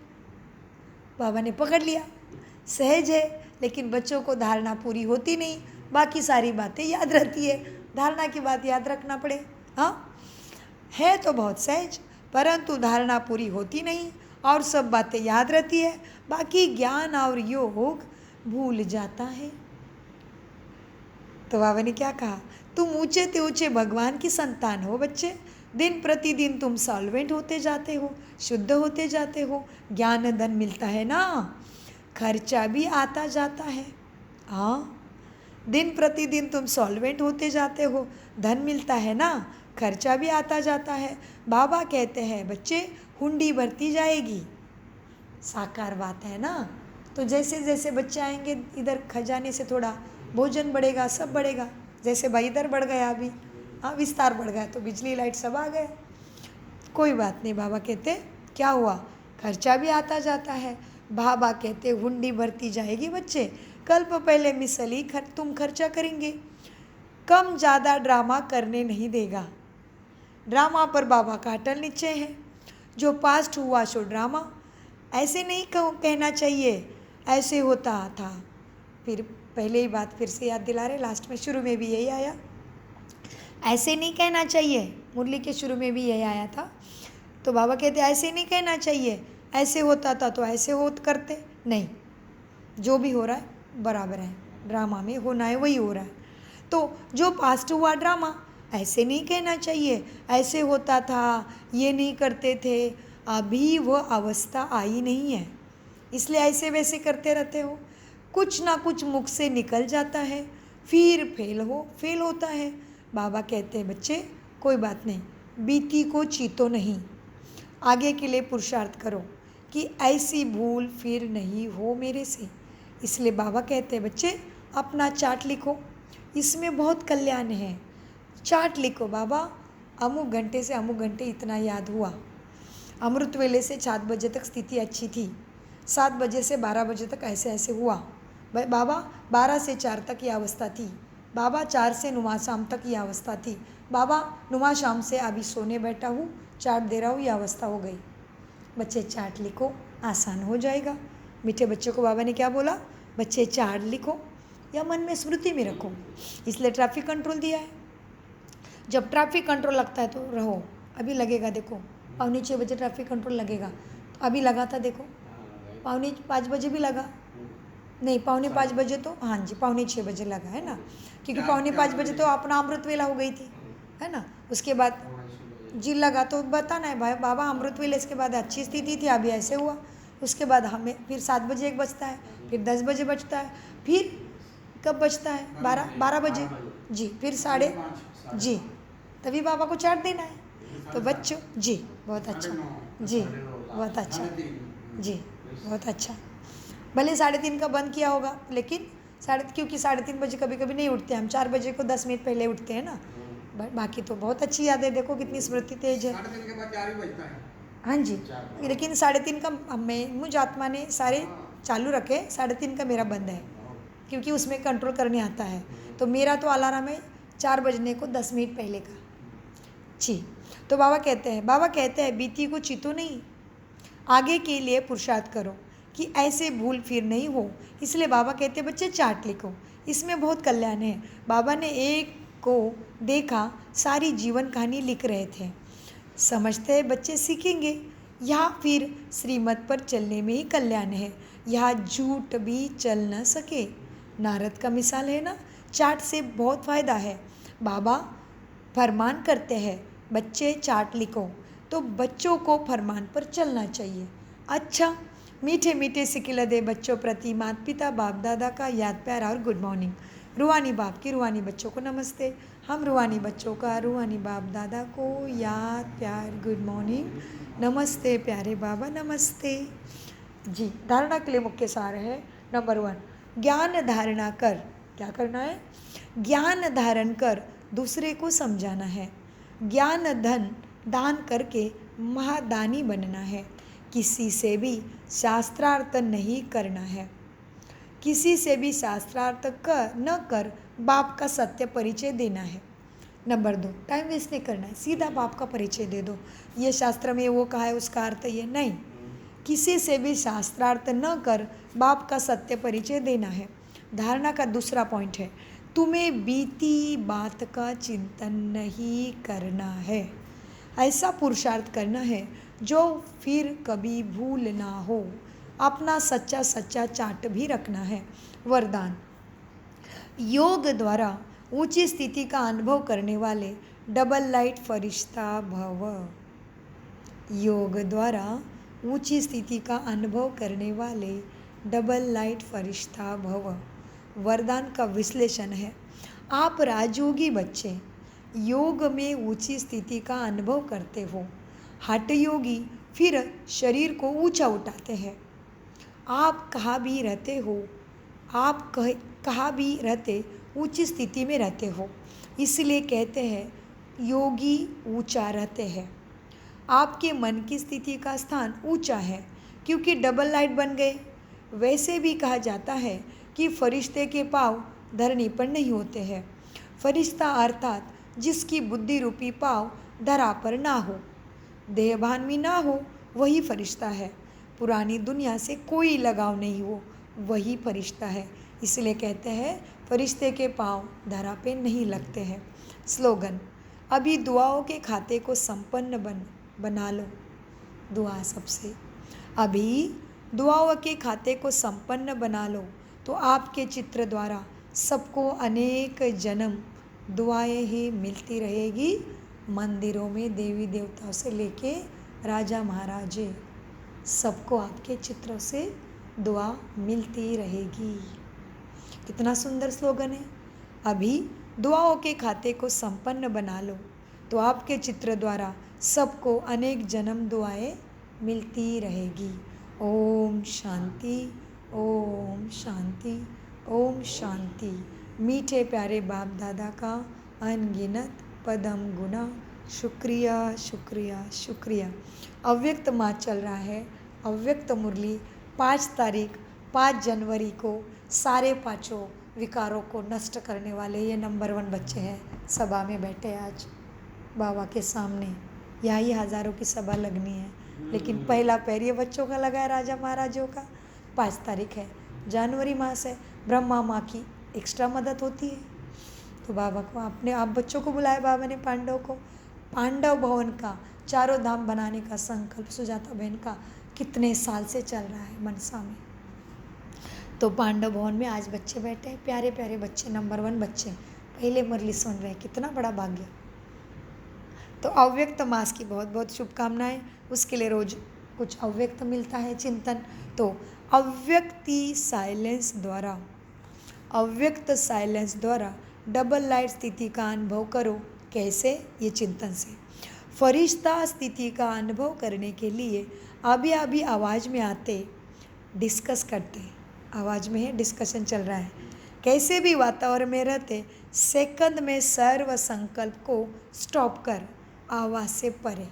बाबा ने पकड़ लिया, सहज है लेकिन बच्चों को धारणा पूरी होती नहीं, बाकी सारी बातें याद रहती है। धारणा की बात याद रखना पड़े। हाँ, है तो बहुत सहज, परंतु धारणा पूरी होती नहीं और सब बातें याद रहती है, बाकी ज्ञान और योग भूल जाता है। तो बाबा ने क्या कहा? तुम ऊंचे ते ऊंचे भगवान की संतान हो बच्चे। दिन प्रतिदिन तुम सॉल्वेंट होते जाते हो, शुद्ध होते जाते हो, ज्ञान धन मिलता है ना, खर्चा भी आता जाता है। हाँ, दिन प्रतिदिन तुम सॉल्वेंट होते जाते हो, धन मिलता है ना, खर्चा भी आता जाता है। बाबा कहते हैं बच्चे हुंडी भरती जाएगी, साकार बात है ना। तो जैसे जैसे बच्चे आएंगे इधर खजाने से थोड़ा भोजन बढ़ेगा, सब बढ़ेगा। जैसे भाई इधर बढ़ गया अभी, हाँ विस्तार बढ़ गया तो बिजली लाइट सब आ गए। कोई बात नहीं, बाबा कहते क्या हुआ, खर्चा भी आता जाता है। बाबा कहते हुंडी भरती जाएगी बच्चे, कल्प पहले मिसली तुम खर्चा करेंगे। कम ज़्यादा ड्रामा करने नहीं देगा। ड्रामा पर बाबा का अटल निश्चय है। जो पास्ट हुआ सो ड्रामा, ऐसे नहीं कहना चाहिए ऐसे होता था। फिर पहले ही बात फिर से याद दिला रहे, लास्ट में शुरू में भी यही आया। ऐसे नहीं कहना चाहिए, मुरली के शुरू में भी यही आया था। तो बाबा कहते ऐसे नहीं कहना चाहिए, ऐसे होता था तो ऐसे करते नहीं, जो भी हो रहा है बराबर है, ड्रामा में होना है वही हो रहा है। तो जो पास्ट हुआ ड्रामा, ऐसे नहीं कहना चाहिए ऐसे होता था, ये नहीं करते थे, अभी वह अवस्था आई नहीं है, इसलिए ऐसे वैसे करते रहते हो। कुछ ना कुछ मुख से निकल जाता है, फिर फेल होता है। बाबा कहते हैं बच्चे कोई बात नहीं, बीती को चीतो नहीं, आगे के लिए पुरुषार्थ करो कि ऐसी भूल फिर नहीं हो मेरे से। इसलिए बाबा कहते हैं बच्चे अपना चार्ट लिखो, इसमें बहुत कल्याण है। चार्ट लिखो, बाबा अमुक घंटे से अमुक घंटे इतना याद हुआ, अमृत वेले से 7 बजे तक स्थिति अच्छी थी, 7 बजे से 12 बजे तक ऐसे ऐसे हुआ, बाबा 12 से 4 तक ये अवस्था थी, बाबा 4 से नुमा शाम तक ये अवस्था थी, बाबा नुमा शाम से अभी सोने बैठा हूँ, चार्ट दे रहा हूँ, ये अवस्था हो गई। बच्चे चार्ट लिखो, आसान हो जाएगा। मीठे बच्चों को बाबा ने क्या बोला? बच्चे चार्ट लिखो या मन में स्मृति में रखो, इसलिए ट्रैफिक कंट्रोल दिया है। जब ट्रैफिक कंट्रोल लगता है तो रहो, अभी लगेगा देखो, 5:45 बजे ट्रैफिक कंट्रोल लगेगा, तो अभी लगा था देखो, 5:45 बजे भी लगा नहीं, 4:45 बजे तो, हाँ जी 5:45 बजे लगा है ना, क्योंकि 4:45 बजे तो अपना अमृत वेला हो गई थी, है ना। उसके बाद जी लगा तो बताना है भाई बाबा अमृत वेले, इसके बाद अच्छी स्थिति थी, अभी ऐसे हुआ। उसके बाद हमें फिर 7 बजे एक बजता है, फिर 10 बजे बजता है, फिर कब बजता है? 12 बजे जी, फिर साढ़े जी, तभी बाबा को चार्ट देना है। तो बच्चों जी बहुत अच्छा, जी बहुत अच्छा, जी बहुत अच्छा। भले 3:30 का बंद किया होगा, लेकिन क्योंकि 3:30 बजे कभी कभी नहीं उठते हम, 4 बजे को 10 मिनट पहले उठते हैं ना। बाकी तो बहुत अच्छी याद है, देखो कितनी स्मृति तेज है। 3:30 के बाद 4 ही बजता है। हाँ जी, लेकिन 3:30 का मुझ आत्मा ने सारे चालू रखे, 3:30 का मेरा बंद है, क्योंकि उसमें कंट्रोल करने आता है। तो मेरा तो अलार्म है 4 बजने को 10 मिनट पहले का जी। तो बाबा कहते हैं बीती को चीतो नहीं, आगे के लिए पुरुषार्थ करो कि ऐसे भूल फिर नहीं हो। इसलिए बाबा कहते हैं बच्चे चार्ट लिखो, इसमें बहुत कल्याण है। बाबा ने एक को देखा, सारी जीवन कहानी लिख रहे थे। समझते हैं बच्चे सीखेंगे, यहाँ फिर श्रीमत पर चलने में ही कल्याण है, यहाँ झूठ भी चल न सके। नारद का मिसाल है ना, चार्ट से बहुत फ़ायदा है। बाबा फरमान करते हैं बच्चे चार्ट लिखो, तो बच्चों को फरमान पर चलना चाहिए। अच्छा, मीठे मीठे सिकिल दे बच्चों प्रति माता पिता बाप दादा का याद प्यार और गुड मॉर्निंग। रूहानी बाप की रूहानी बच्चों को नमस्ते। हम रूहानी बच्चों का रूहानी बाप दादा को याद प्यार गुड मॉर्निंग, नमस्ते प्यारे बाबा नमस्ते। जी, धारणा के लिए मुख्य सार है। नंबर 1, ज्ञान धारणा कर, क्या करना है? ज्ञान धारण कर दूसरे को समझाना है। ज्ञान धन दान करके महादानी बनना है। किसी से भी शास्त्रार्थ नहीं करना है। किसी से भी शास्त्रार्थ न कर बाप का सत्य परिचय देना है। नंबर 2, टाइम वेस्ट नहीं करना है, सीधा बाप का परिचय दे दो। ये शास्त्र में वो कहा है उसका अर्थ ये नहीं। किसी से भी शास्त्रार्थ न कर बाप का सत्य परिचय देना है। धारणा का दूसरा पॉइंट है, तुम्हें बीती बात का चिंतन नहीं करना है। ऐसा पुरुषार्थ करना है जो फिर कभी भूल ना हो। अपना सच्चा सच्चा चार्ट भी रखना है। वरदान, योग द्वारा ऊंची स्थिति का अनुभव करने वाले डबल लाइट फरिश्ता भव। योग द्वारा ऊंची स्थिति का अनुभव करने वाले डबल लाइट फरिश्ता भव। वरदान का विश्लेषण है, आप राजयोगी बच्चे योग में ऊंची स्थिति का अनुभव करते हो। हठ योगी फिर शरीर को ऊंचा उठाते हैं। आप कहाँ भी रहते हो, आप कहाँ भी रहते ऊंची स्थिति में रहते हो, इसलिए कहते हैं योगी ऊंचा रहते हैं। आपके मन की स्थिति का स्थान ऊंचा है क्योंकि डबल लाइट बन गए। वैसे भी कहा जाता है कि फरिश्ते के पाँव धरनी पर नहीं होते हैं। फरिश्ता अर्थात जिसकी बुद्धि रूपी पाँव धरा पर ना हो, देहभान भी ना हो, वही फरिश्ता है। पुरानी दुनिया से कोई लगाव नहीं हो, वही फरिश्ता है। इसलिए कहते हैं फरिश्ते के पाँव धरा पे नहीं लगते हैं। स्लोगन, अभी दुआओं के खाते को संपन्न बना लो। दुआ सबसे, अभी दुआओं के खाते को संपन्न बना लो तो आपके चित्र द्वारा सबको अनेक जन्म दुआएं ही मिलती रहेगी। मंदिरों में देवी देवताओं से लेके राजा महाराजे सबको आपके चित्रों से दुआ मिलती रहेगी। कितना सुंदर स्लोगन है। अभी दुआओं के खाते को संपन्न बना लो तो आपके चित्र द्वारा सबको अनेक जन्म दुआएं मिलती रहेगी। ओम शांति, ओम शांति, ओम शांति। मीठे प्यारे बाप दादा का अनगिनत पदम गुना शुक्रिया शुक्रिया शुक्रिया। अव्यक्त माह चल रहा है। अव्यक्त मुरली 5 जनवरी को सारे पांचों विकारों को नष्ट करने वाले ये नंबर 1 बच्चे हैं। सभा में बैठे आज बाबा के सामने। यहाँ हज़ारों की सभा लगनी है, लेकिन पहला पैर ये बच्चों का लगा है, राजा महाराजों का। 5 तारीख है, जनवरी मास है। ब्रह्मा माँ की एक्स्ट्रा मदद होती है, तो बाबा को आप बच्चों को बुलाया बाबा ने, पांडव को। पांडव भवन का चारों धाम बनाने का संकल्प सुजाता बहन का कितने साल से चल रहा है मनसा में। तो पांडव भवन में आज बच्चे बैठे हैं, प्यारे प्यारे बच्चे, नंबर 1 बच्चे पहले मुरली सुन रहे हैं। कितना बड़ा भाग्य। तो अव्यक्त मास की बहुत बहुत शुभकामनाएं। उसके लिए रोज कुछ अव्यक्त मिलता है चिंतन। तो अव्यक्ति साइलेंस द्वारा, अव्यक्त साइलेंस द्वारा डबल लाइट स्थिति का अनुभव करो। कैसे? ये चिंतन से। फरिश्ता स्थिति का अनुभव करने के लिए अभी अभी आवाज़ में आते डिस्कस करते, आवाज़ में है, डिस्कशन चल रहा है। कैसे भी वातावरण में रहते सेकंड में सर्व संकल्प को स्टॉप कर आवाज़ से परे,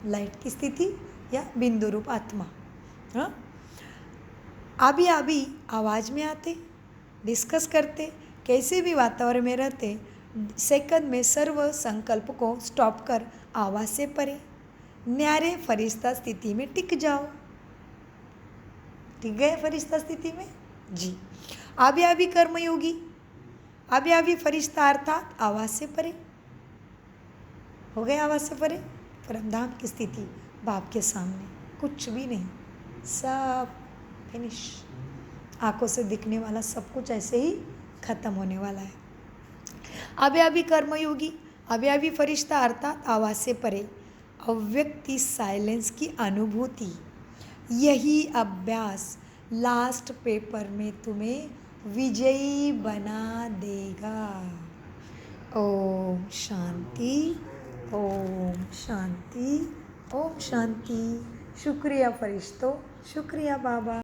लाइट की स्थिति या बिंदु रूप आत्मा। हाँ, अभी अभी आवाज़ में आते डिस्कस करते, कैसे भी वातावरण में रहते सेकंड में सर्व संकल्प को स्टॉप कर आवाज़ से परे न्यारे फरिश्ता स्थिति में टिक जाओ। टिक गए फरिश्ता स्थिति में जी। अभी अभी कर्मयोगी, अभी अभी फरिश्ता अर्थात आवाज़ से परे हो गए। आवाज़ से परे परमधाम की स्थिति, बाप के सामने कुछ भी नहीं, सब फिनिश। आंखों से दिखने वाला सब कुछ ऐसे ही खत्म होने वाला है। अभी अभी कर्मयोगी, अव्ययी फरिश्ता अर्थात आवाज़ से परे, अव्यक्ति साइलेंस की अनुभूति। यही अभ्यास लास्ट पेपर में तुम्हें विजयी बना देगा। ओम शांति, ओम शांति, ओम शांति। शुक्रिया फरिश्तों, शुक्रिया बाबा।